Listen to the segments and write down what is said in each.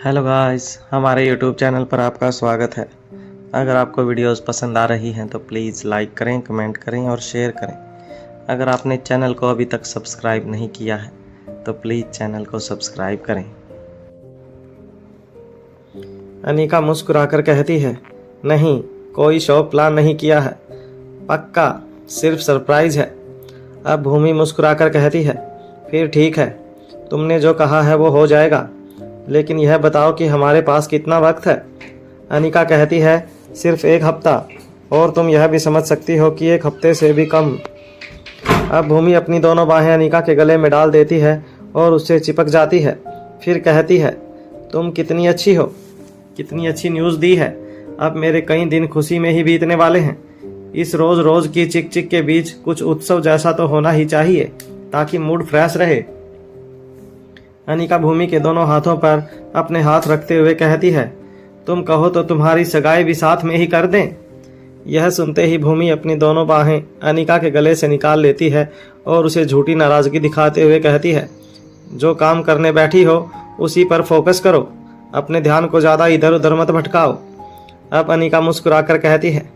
Hello guys, हमारे YouTube channel पर आपका स्वागत है। अगर आपको वीडियोस पसंद आ रही हैं तो प्लीज़ लाइक करें, कमेंट करें और शेयर करें। अगर आपने चैनल को अभी तक सब्सक्राइब नहीं किया है तो प्लीज़ चैनल को सब्सक्राइब करें। अनिका मुस्कुराकर कहती है, नहीं, कोई शो प्लान नहीं किया है, पक्का सिर्फ सरप्राइज है। अब भूमि मुस्कुराकर कहती है, फिर ठीक है, तुमने जो कहा है वो हो जाएगा, लेकिन यह बताओ कि हमारे पास कितना वक्त है। अनिका कहती है, सिर्फ 1 हफ्ता, और तुम यह भी समझ सकती हो कि 1 हफ्ते से भी कम। अब भूमि अपनी दोनों बाहें अनिका के गले में डाल देती है और उससे चिपक जाती है। फिर कहती है, तुम कितनी अच्छी हो, कितनी अच्छी न्यूज़ दी है। अब मेरे कई दिन खुशी में ही बीतने वाले हैं। इस रोज़ रोज़ की चिक चिक के बीच कुछ उत्सव जैसा तो होना ही चाहिए ताकि मूड फ्रेश रहे। अनिका भूमि के दोनों हाथों पर अपने हाथ रखते हुए कहती है, तुम कहो तो तुम्हारी सगाई भी साथ में ही कर दें। यह सुनते ही भूमि अपनी दोनों बाहें अनिका के गले से निकाल लेती है और उसे झूठी नाराज़गी दिखाते हुए कहती है, जो काम करने बैठी हो उसी पर फोकस करो, अपने ध्यान को ज़्यादा इधर उधर मत भटकाओ। अब अनिका मुस्कुराकर कहती है,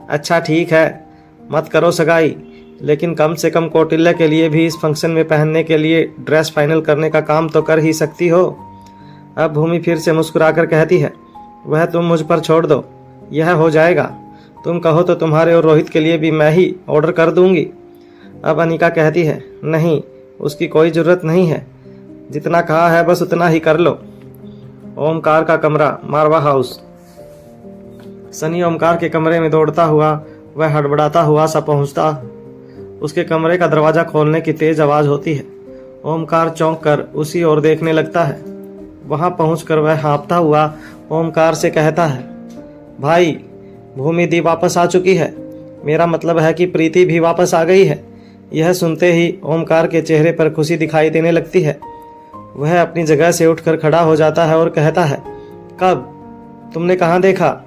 अच्छा ठीक है, मत करो सगाई, लेकिन कम से कम कौटिल्य के लिए भी इस फंक्शन में पहनने के लिए ड्रेस फाइनल करने का काम तो कर ही सकती हो। अब भूमि फिर से मुस्कुराकर कहती है, वह तुम मुझ पर छोड़ दो, यह हो जाएगा। तुम कहो तो तुम्हारे और रोहित के लिए भी मैं ही ऑर्डर कर दूंगी। अब अनिका कहती है, नहीं, उसकी कोई ज़रूरत नहीं है, जितना कहा है बस उतना ही कर लो। ओमकार का कमरा, मारवा हाउस। सनी ओमकार के कमरे में दौड़ता हुआ वह हड़बड़ाता हुआ सा पहुंचता। उसके कमरे का दरवाजा खोलने की तेज आवाज होती है। ओमकार चौंक कर उसी ओर देखने लगता है। वहां पहुंचकर वह हाँफता हुआ ओमकार से कहता है, भाई, भूमि दी वापस आ चुकी है। मेरा मतलब है कि प्रीति भी वापस आ गई है। यह सुनते ही ओमकार के चेहरे पर खुशी दिखाई देने लगती है। वह अपनी जगह से उठकर खड़ा हो जाता है और कहता है, कब? तुमने कहाँ देखा?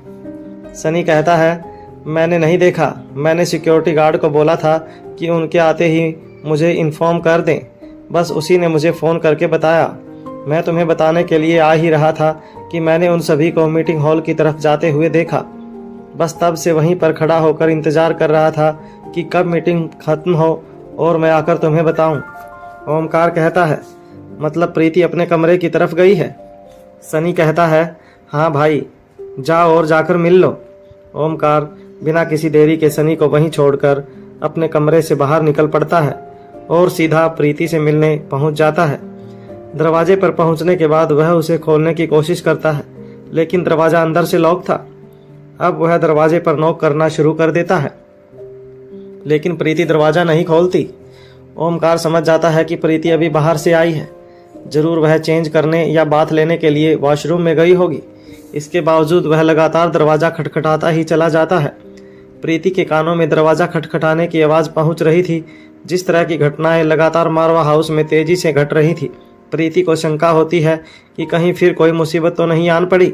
सनी कहता है, मैंने नहीं देखा, मैंने सिक्योरिटी गार्ड को बोला था कि उनके आते ही मुझे इन्फॉर्म कर दें। बस उसी ने मुझे फ़ोन करके बताया। मैं तुम्हें बताने के लिए आ ही रहा था कि मैंने उन सभी को मीटिंग हॉल की तरफ जाते हुए देखा। बस तब से वहीं पर खड़ा होकर इंतज़ार कर रहा था कि कब मीटिंग ख़त्म हो और मैं आकर तुम्हें बताऊं। ओमकार कहता है, मतलब प्रीति अपने कमरे की तरफ गई है? सनी कहता है, हाँ भाई, जाओ और जाकर मिल लो। ओमकार बिना किसी देरी के सनी को वहीं छोड़कर अपने कमरे से बाहर निकल पड़ता है और सीधा प्रीति से मिलने पहुंच जाता है। दरवाजे पर पहुंचने के बाद वह उसे खोलने की कोशिश करता है, लेकिन दरवाज़ा अंदर से लॉक था। अब वह दरवाजे पर नॉक करना शुरू कर देता है, लेकिन प्रीति दरवाज़ा नहीं खोलती। ओमकार समझ जाता है कि प्रीति अभी बाहर से आई है। जरूर वह चेंज करने या बात लेने के लिए वॉशरूम में गई होगी। इसके बावजूद वह लगातार दरवाज़ा खटखटाता ही चला जाता है। प्रीति के कानों में दरवाज़ा खटखटाने की आवाज़ पहुंच रही थी। जिस तरह की घटनाएं लगातार मारवा हाउस में तेज़ी से घट रही थी, प्रीति को शंका होती है कि कहीं फिर कोई मुसीबत तो नहीं आन पड़ी।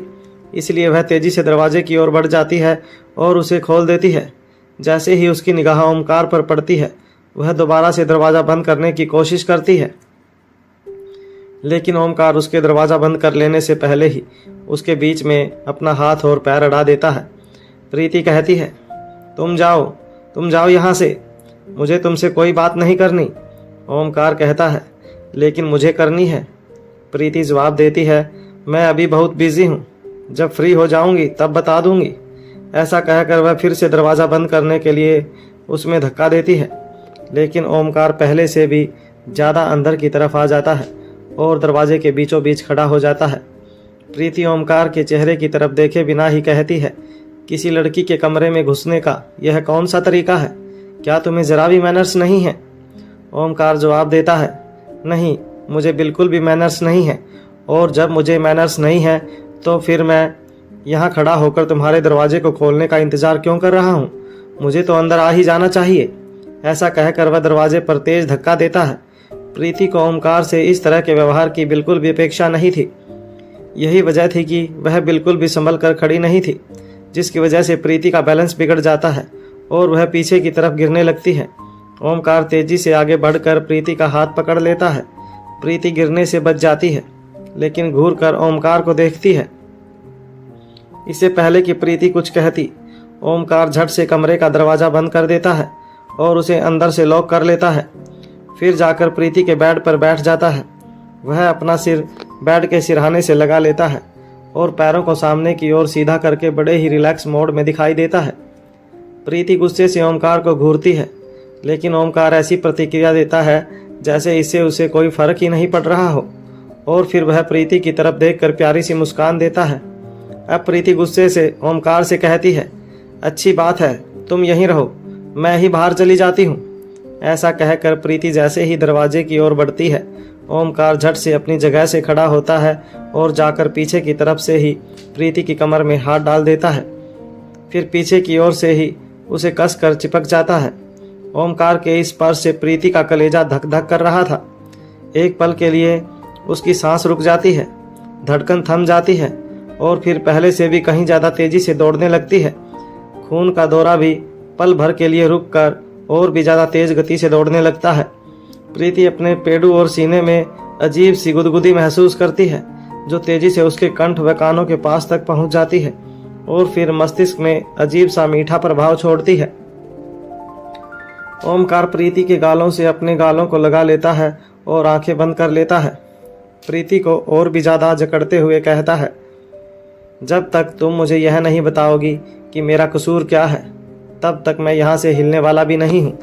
इसलिए वह तेज़ी से दरवाजे की ओर बढ़ जाती है और उसे खोल देती है। जैसे ही उसकी निगाह ओमकार पर पड़ती है, वह दोबारा से दरवाज़ा बंद करने की कोशिश करती है, लेकिन ओमकार उसके दरवाज़ा बंद कर लेने से पहले ही उसके बीच में अपना हाथ और पैर अड़ा देता है। प्रीति कहती है, तुम जाओ यहाँ से, मुझे तुमसे कोई बात नहीं करनी। ओमकार कहता है, लेकिन मुझे करनी है। प्रीति जवाब देती है, मैं अभी बहुत बिजी हूँ, जब फ्री हो जाऊँगी तब बता दूँगी। ऐसा कहकर वह फिर से दरवाज़ा बंद करने के लिए उसमें धक्का देती है, लेकिन ओमकार पहले से भी ज़्यादा अंदर की तरफ आ जाता है और दरवाजे के बीचों बीच खड़ा हो जाता है। प्रीति ओमकार के चेहरे की तरफ देखे बिना ही कहती है, किसी लड़की के कमरे में घुसने का यह कौन सा तरीका है? क्या तुम्हें ज़रा भी मैनर्स नहीं है? ओमकार जवाब देता है, नहीं, मुझे बिल्कुल भी मैनर्स नहीं है, और जब मुझे मैनर्स नहीं है तो फिर मैं यहाँ खड़ा होकर तुम्हारे दरवाजे को खोलने का इंतज़ार क्यों कर रहा हूँ? मुझे तो अंदर आ ही जाना चाहिए। ऐसा कहकर वह दरवाजे पर तेज़ धक्का देता है। प्रीति को ओमकार से इस तरह के व्यवहार की बिल्कुल भी अपेक्षा नहीं थी। यही वजह थी कि वह बिल्कुल भी संभल कर खड़ी नहीं थी, जिसकी वजह से प्रीति का बैलेंस बिगड़ जाता है और वह पीछे की तरफ गिरने लगती है। ओमकार तेजी से आगे बढ़कर प्रीति का हाथ पकड़ लेता है। प्रीति गिरने से बच जाती है, लेकिन घूर कर ओमकार को देखती है। इससे पहले कि प्रीति कुछ कहती, ओमकार झट से कमरे का दरवाज़ा बंद कर देता है और उसे अंदर से लॉक कर लेता है। फिर जाकर प्रीति के बेड पर बैठ जाता है। वह अपना सिर बेड के सिरहाने से लगा लेता है और पैरों को सामने की ओर सीधा करके बड़े ही रिलैक्स मोड में दिखाई देता है। प्रीति गुस्से से ओमकार को घूरती है, लेकिन ओमकार ऐसी प्रतिक्रिया देता है जैसे इससे उसे कोई फर्क ही नहीं पड़ रहा हो, और फिर वह प्रीति की तरफ देखकर प्यारी सी मुस्कान देता है। अब प्रीति गुस्से से ओमकार से कहती है, अच्छी बात है, तुम यहीं रहो, मैं ही बाहर चली जाती हूँ। ऐसा कहकर प्रीति जैसे ही दरवाजे की ओर बढ़ती है, ओमकार झट से अपनी जगह से खड़ा होता है और जाकर पीछे की तरफ से ही प्रीति की कमर में हाथ डाल देता है। फिर पीछे की ओर से ही उसे कसकर चिपक जाता है। ओमकार के इस स्पर्श से प्रीति का कलेजा धक धक कर रहा था। एक पल के लिए उसकी सांस रुक जाती है, धड़कन थम जाती है और फिर पहले से भी कहीं ज़्यादा तेजी से दौड़ने लगती है। खून का दौरा भी पल भर के लिए रुक कर और भी ज़्यादा तेज गति से दौड़ने लगता है। प्रीति अपने पेड़ू और सीने में अजीब सी गुदगुदी महसूस करती है, जो तेजी से उसके कंठ व कानों के पास तक पहुंच जाती है और फिर मस्तिष्क में अजीब सा मीठा प्रभाव छोड़ती है। ओमकार प्रीति के गालों से अपने गालों को लगा लेता है और आंखें बंद कर लेता है। प्रीति को और भी ज़्यादा जकड़ते हुए कहता है, जब तक तुम मुझे यह नहीं बताओगी कि मेरा कसूर क्या है, तब तक मैं यहाँ से हिलने वाला भी नहीं हूँ।